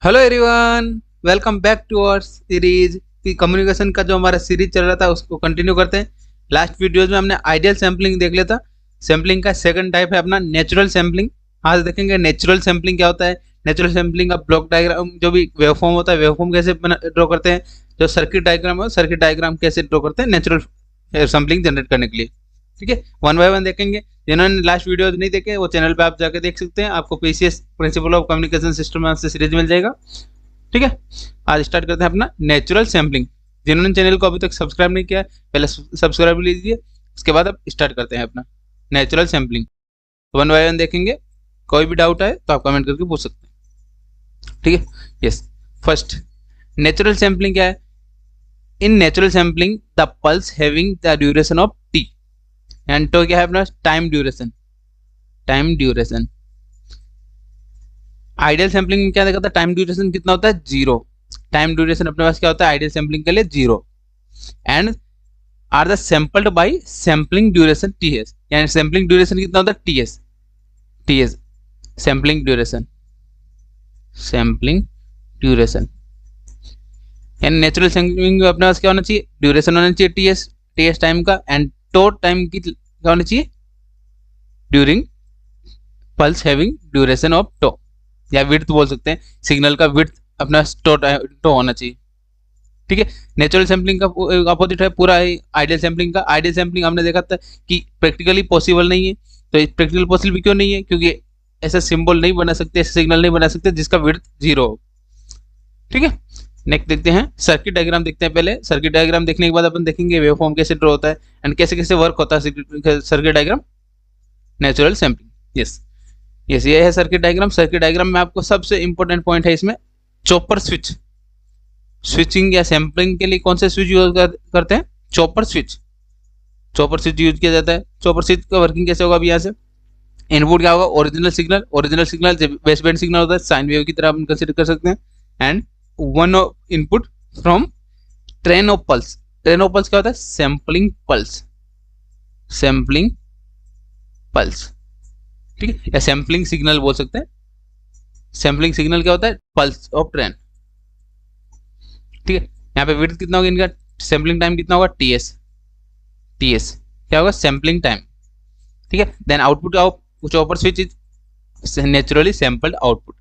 Hello everyone, welcome back to our series की communication का जो हमारा सीरीज चल रहा था उसको कंटिन्यू करते हैं। लास्ट वीडियोज में हमने आइडियल सैम्पलिंग देख लिया था। सैम्पलिंग का सेकंड टाइप है अपना नेचुरल सैम्पलिंग। आज देखेंगे नेचुरल सैम्पलिंग क्या होता है। नेचुरल सैम्पलिंग का ब्लॉक डायग्राम जो भी वेवफॉर्म होता है, वेवफॉर्म कैसे ड्रॉ करते हैं, जो सर्किट डायग्राम है सर्किट डायग्राम कैसे ड्रॉ करते हैं नेचुरल सैम्पलिंग जनरेट करने के लिए। ठीक है, वन बाय वन देखेंगे। जिन्होंने लास्ट वीडियो नहीं देखे वो चैनल पे आप जाके देख सकते हैं। आपको PCS principle of communication system से सीरीज मिल जाएगा। ठीक है, आज स्टार्ट करते हैं अपना नेचुरल सैम्पलिंग। जिन्होंने चैनल को अभी तक सब्सक्राइब नहीं किया है पहले सब्सक्राइब लीजिए, उसके बाद अब स्टार्ट करते हैं अपना natural sampling. One by one देखेंगे, कोई भी डाउट आए तो आप कमेंट करके पूछ सकते हैं। ठीक है, यस। फर्स्ट, नेचुरल सैम्पलिंग क्या है। In natural sampling the pulse having the duration of t and तो क्या है अपना time duration. Time duration ideal sampling में क्या देखा था, टाइम ड्यूरेशन कितना होता है, 0। टाइम ड्यूरेशन अपने पास क्या होता है आइडियल सैम्पलिंग के लिए 0 and are the sampled by sampling duration TS. यानी सैम्पलिंग ड्यूरेशन कितना होता है TS. TS sampling duration, sampling duration. यानी नेचुरल सैम्पलिंग में अपने पास क्या होना चाहिए, ड्यूरेशन होना चाहिए टीएस, टीएस टाइम का, एंड टो टाइम की क्या होना चाहिए, during pulse having duration of tau, या विड्थ बोल सकते हैं, सिग्नल का विड्थ अपना टो होना चाहिए। ठीक है, नेचुरल सैम्पलिंग का अपोजिट है पूरा आइडियल सैम्पलिंग का। आइडियल सैम्पलिंग हमने देखा था कि प्रैक्टिकली पॉसिबल नहीं है। तो प्रैक्टिकल पॉसिबल क्यों नहीं है, क्योंकि ऐसा सिंबल नहीं बना सकते, ऐसा सिग्नल नहीं बना सकते जिसका विड्थ 0 हो। ठीक है, नेक्स्ट देखते हैं सर्किट डायग्राम। देखते हैं पहले सर्किट डायग्राम देखने के बाद अपन देखेंगे वेवफॉर्म कैसे ड्रॉ होता है एंड कैसे कैसे वर्क होता है circuit diagram natural sampling. Yes yes, ये है सर्किट डायग्राम। सर्किट डायग्राम में आपको सबसे इंपॉर्टेंट पॉइंट है इसमें चॉपर स्विच। स्विचिंग या सैम्पलिंग के लिए कौन से स्विच यूज करते हैं, chopper switch. Chopper switch use किया जाता है। चॉपर स्विच का वर्किंग कैसे होगा, अभी यहाँ से इनपुट क्या होगा, original signal. Original signal base band signal होता है, साइन वेव की तरह आप कंसिडर कर सकते हैं। And one input from train of pulse. Train of pulse क्या होता है, सैम्पलिंग पल्स। सैम्पलिंग पल्स, ठीक है, या सैम्पलिंग सिग्नल बोल सकते हैं। सैम्पलिंग सिग्नल क्या होता है, पल्स ऑफ ट्रेन। ठीक है, यहाँ पे विड्थ कितना होगा इनका, सैम्पलिंग टाइम कितना होगा, टीएस। टीएस क्या होगा, सैम्पलिंग टाइम। ठीक है, then output of chopper switch is naturally sampled output.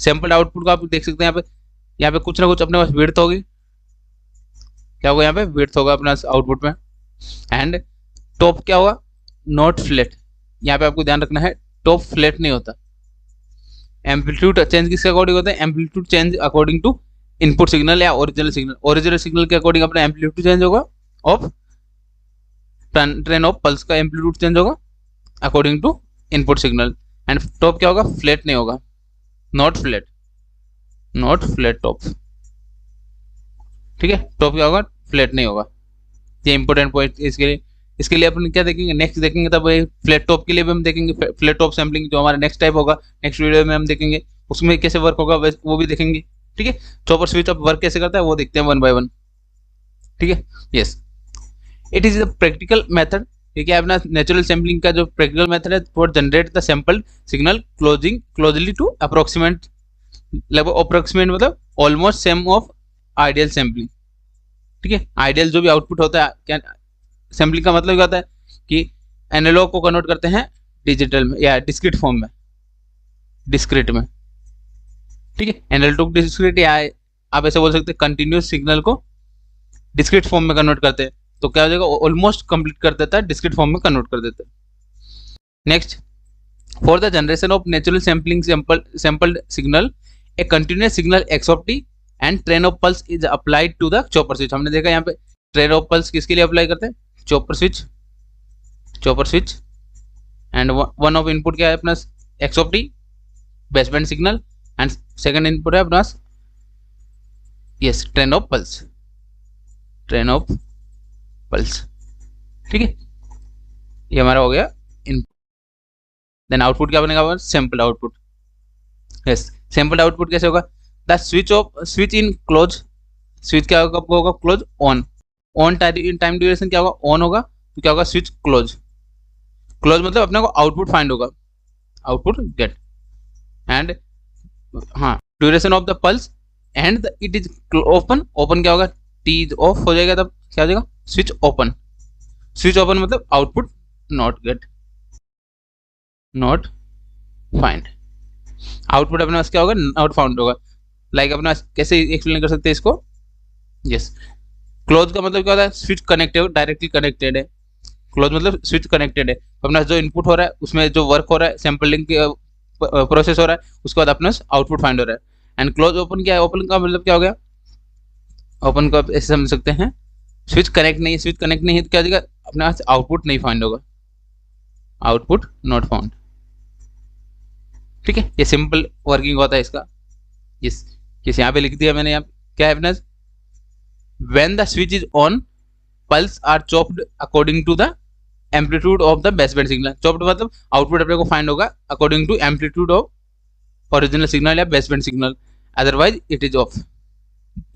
Sampled output को आप देख सकते हैं यहाँ पे कुछ ना कुछ अपने पास विड्थ होगी। क्या होगा, यहाँ पे विड्थ होगा अपना आउटपुट में। एंड टॉप क्या होगा, नॉट फ्लैट। यहाँ पे आपको ध्यान रखना है टॉप फ्लैट नहीं होता। एम्पलीट्यूड चेंज किसके अकॉर्डिंग होता है, amplitude change according to input signal or original signal. Original signal के अकॉर्डिंग अपना एम्पलीट्यूड चेंज होगा, ऑफ ट्रेन ऑफ पल्स का एम्पलीट्यूड चेंज होगा according to input signal. And top क्या होगा, फ्लैट नहीं होगा, not flat, not flat top. ठीक है, टॉप क्या होगा, फ्लैट नहीं होगा। ये इंपॉर्टेंट पॉइंट इसके लिए अपन क्या देखेंगे, नेक्स्ट देखेंगे तब फ्लैट टॉप के लिए भी हम देखेंगे। फ्लैट टॉप सैम्पलिंग जो हमारा नेक्स्ट टाइप होगा, नेक्स्ट वीडियो में हम देखेंगे उसमें कैसे वर्क होगा, वो भी देखेंगे। ठीक है, चॉपर स्विच ऑफ वर्क कैसे करता है वो देखते हैं वन बाय वन। ठीक है, yes, it is a practical method. ठीक है, अपना नेचुरल सैम्पलिंग का जो प्रैक्टिकल मेथड है for generate the sampled signal closely to approximate, लगभग अप्रोक्सीमेट मतलब almost same of ideal sampling. ठीक है, आइडियल जो भी आउटपुट होता है, क्या सैम्पलिंग का मतलब क्या होता है कि एनालॉग को कन्वर्ट करते हैं डिजिटल में या डिस्क्रीट फॉर्म में, डिस्क्रीट में। ठीक है, एनालॉग टू डिस्क्रीट, या आप ऐसे बोल सकते हैं कंटिन्यूस सिग्नल को डिस्क्रीट फॉर्म में कन्वर्ट करते हैं। तो क्या हो जाएगा, ऑलमोस्ट कंप्लीट कर देता है, डिस्क्रीट फॉर्म में कन्वर्ट कर देता है। Next, for the generation of natural sampling sampled signal a continuous signal x of t and train of pulse is applied to the chopper switch. हमने देखा यहाँ पे ट्रेन ऑफ पल्स किसके लिए अप्लाई करते हैं, chopper switch. Chopper switch and one of input क्या है अपना, x of T base band signal, and second input है अपना yes train of pulse, train of pulse. ठीक है, ये हमारा हो गया इनपुट। देन आउटपुट क्या बनेगा, sample output. Yes, sample output कैसे होगा, the switch in close. Switch क्या होगा, close on. On time duration क्या होगा, ऑन होगा, तो क्या होगा, स्विच क्लोज। क्लोज मतलब अपने को आउटपुट फाइंड होगा, आउटपुट गेट। एंड हाँ, duration of the pulse and it is open, open क्या होगा, टी इज ऑफ हो जाएगा, तब क्या हो जाएगा, स्विच ओपन। स्विच ओपन मतलब output not gate, not find, output अपने पास क्या होगा, नॉट फाउंड होगा। लाइक अपने पास कैसे एक्सप्लेन कर सकते हैं इसको, यस, क्लोज का मतलब क्या होता है, स्विच कनेक्टेड, डायरेक्टली कनेक्टेड है। क्लोज मतलब स्विच कनेक्टेड है, तो अपना जो इनपुट हो रहा है उसमें जो वर्क हो रहा है, सैम्पलिंग प्रोसेस हो रहा है, उसके बाद अपना आउटपुट फाइंड हो रहा है। एंड क्लोज ओपन क्या है, ओपन का मतलब क्या हो गया, ओपन को ऐसे समझ सकते हैं, स्विच कनेक्ट नहीं है, स्विच कनेक्ट नहीं है तो क्या हो जाएगा, अपने पास आउटपुट नहीं फाइंड होगा, आउटपुट नॉट फाउंड। ठीक है, ये सिंपल वर्किंग होता है इसका। किस यहाँ पे लिख दिया मैंने, यहाँ क्या है अपना, when the switch is on pulse are chopped according to the amplitude of the baseband signal। chopped मतलब आउटपुट अपने को फाइंड होगा according to amplitude of original signal या baseband signal, otherwise it is off,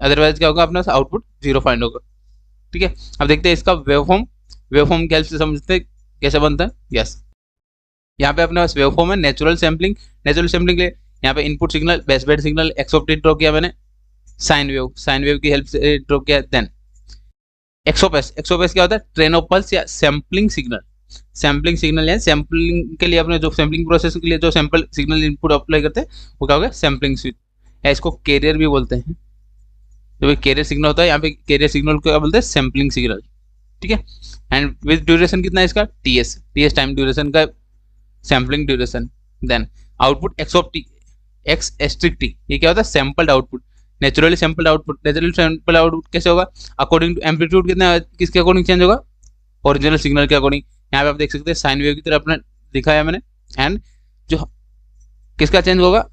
otherwise क्या होगा, अपना output zero find होगा। ठीक है, अब देखते हैं इसका वेवफॉर्म, वेवफॉर्म की हेल्प से समझते हैं कैसे बनता है। यस, यहाँ पे अपने पास वेवफॉर्म है, नेचुरल सैम्पलिंग, नेचुरल सैम्पलिंग के लिए यहाँ पे input signal, baseband signal, x of T draw किया मैंने, साइन वेव, साइन वेव की हेल्प से ड्रॉ किया, देन एक्सओपएस, एक्सओपएस क्या होता है, ट्रेन ऑफ पल्स या सैम्पलिंग सिग्नल, सैम्पलिंग सिग्नल या सैम्पलिंग के लिए अपने जो सैम्पलिंग प्रोसेस के लिए जो सैम्पल सिग्नल इनपुट अप्लाई करते हैं वो क्या हो गया, सैम्पलिंग स्विच, या इसको कैरियर भी बोलते हैं। जो कैरियर सिग्नल होता है, यहाँ पे कैरियर सिग्नल को क्या बोलते हैं, सैम्पलिंग सिग्नल। ठीक है, एंड विद ड्यूरेशन कितना है इसका, टीएस, टीएस टाइम ड्यूरेशन का sampling duration. Then output x of t, x asterisk t, ये क्या होता है, sampled output, naturally sampled output. Naturally sampled output कैसे होगा, अकॉर्डिंग टू एम्पलीट्यूड कितना, किसके अकॉर्डिंग चेंज होगा, ओरिजिनल सिग्नल के अकॉर्डिंग। यहाँ पे आप देख सकते हैं साइन वेव की तरह अपने दिखाया मैंने, एंड जो किसका चेंज होगा,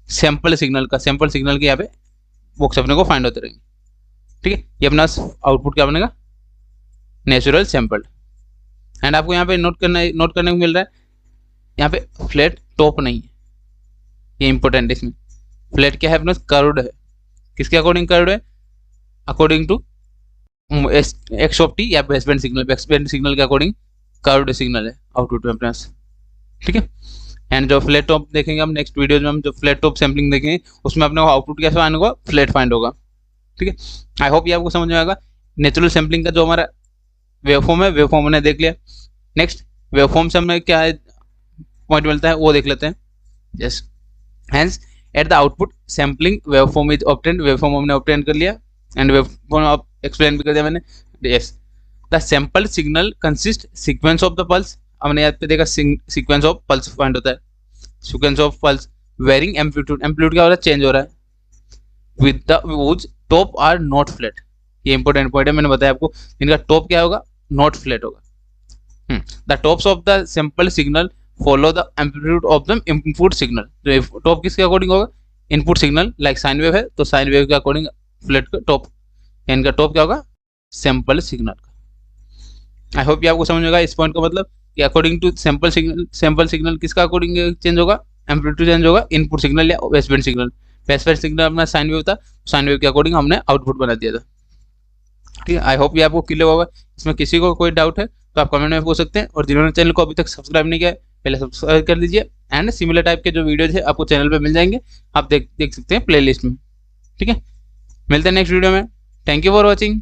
सैम्पल सिग्नल का, सैम्पल सिग्नल के यहाँ पे बॉक्स अपने को फाइंड होते रहेंगे। ठीक है, ये अपना आउटपुट क्या बनेगा, नेचुरल सैम्पल्ड। एंड आपको यहाँ पे नोट करने को मिल रहा है, यहाँ पे फ्लैट टॉप नहीं है, ये इंपॉर्टेंट है। इसमें फ्लैट क्या है, अपना कर्व्ड है, किसके अकॉर्डिंग कर्व्ड है, according to x of t या बेसबैंड सिग्नल, बेसबैंड सिग्नल के अकॉर्डिंग कर्व्ड सिग्नल है आउटपुट में अपने पास। ठीक है, एंड जो फ्लैट टॉप देखेंगे हम नेक्स्ट वीडियो में, हम जो फ्लैट टॉप सैम्पलिंग देखेंगे उसमें अपने को आउटपुट कैसे फाइंड होगा, फ्लैट फाइंड होगा। ठीक है, आई होप ये आपको समझ में आएगा। नेचुरल सैम्पलिंग का जो हमारा वेवफॉर्म है, वेवफॉर्म हमने देख लिया। नेक्स्ट वेवफॉर्म से हमें क्या पॉइंट मिलता है वो देख लेते हैं। Yes, hence at the output sampling waveform is obtained, waveform हमने ऑब्टेन कर लिया, एंड वेवफॉर्म आप एक्सप्लेन भी कर दिया मैंने। Yes, the sample signal consist sequence of the pulse, हमने यहाँ पे देखा सीक्वेंस ऑफ पल्स फाइंड होता है, sequence of pulse varying amplitude, amplitude क्या हो रहा है, चेंज हो रहा है, with the whose top are not flat, ये इंपॉर्टेंट पॉइंट है, मैंने बताया आपको, इनका टॉप क्या होगा, नॉट फ्लैट होगा। The tops of the sample signal follow the amplitude of the input signal, जो टॉप किसके अकॉर्डिंग होगा, input signal, like sine wave है तो साइन वेव के अकॉर्डिंग फ्लैट का टॉप, इनका टॉप क्या होगा, सैम्पल सिग्नल का। आई होप ये आपको समझ में आएगा इस पॉइंट का मतलब कि अकॉर्डिंग टू सैम्पल सिग्नल किसका अकॉर्डिंग चेंज होगा, एम्पलीट्यूड चेंज होगा, इनपुट सिग्नल या बेसबैंड सिग्नल। बेसबैंड सिग्नल अपना साइन वेव था, साइन वेव के अकॉर्डिंग हमने आउटपुट बना दिया था। ठीक है, आई होप ये आपको क्लियर होगा। इसमें किसी को कोई डाउट है तो आप कमेंट में पूछ सकते हैं, और जिन्होंने चैनल को अभी तक सब्सक्राइब नहीं किया है पहले सब्सक्राइब कर लीजिए, एंड सिमिलर टाइप के जो वीडियोज है आपको चैनल पे मिल जाएंगे, आप देख सकते हैं प्लेलिस्ट में। ठीक है, मिलते हैं नेक्स्ट वीडियो में, थैंक यू फॉर वॉचिंग।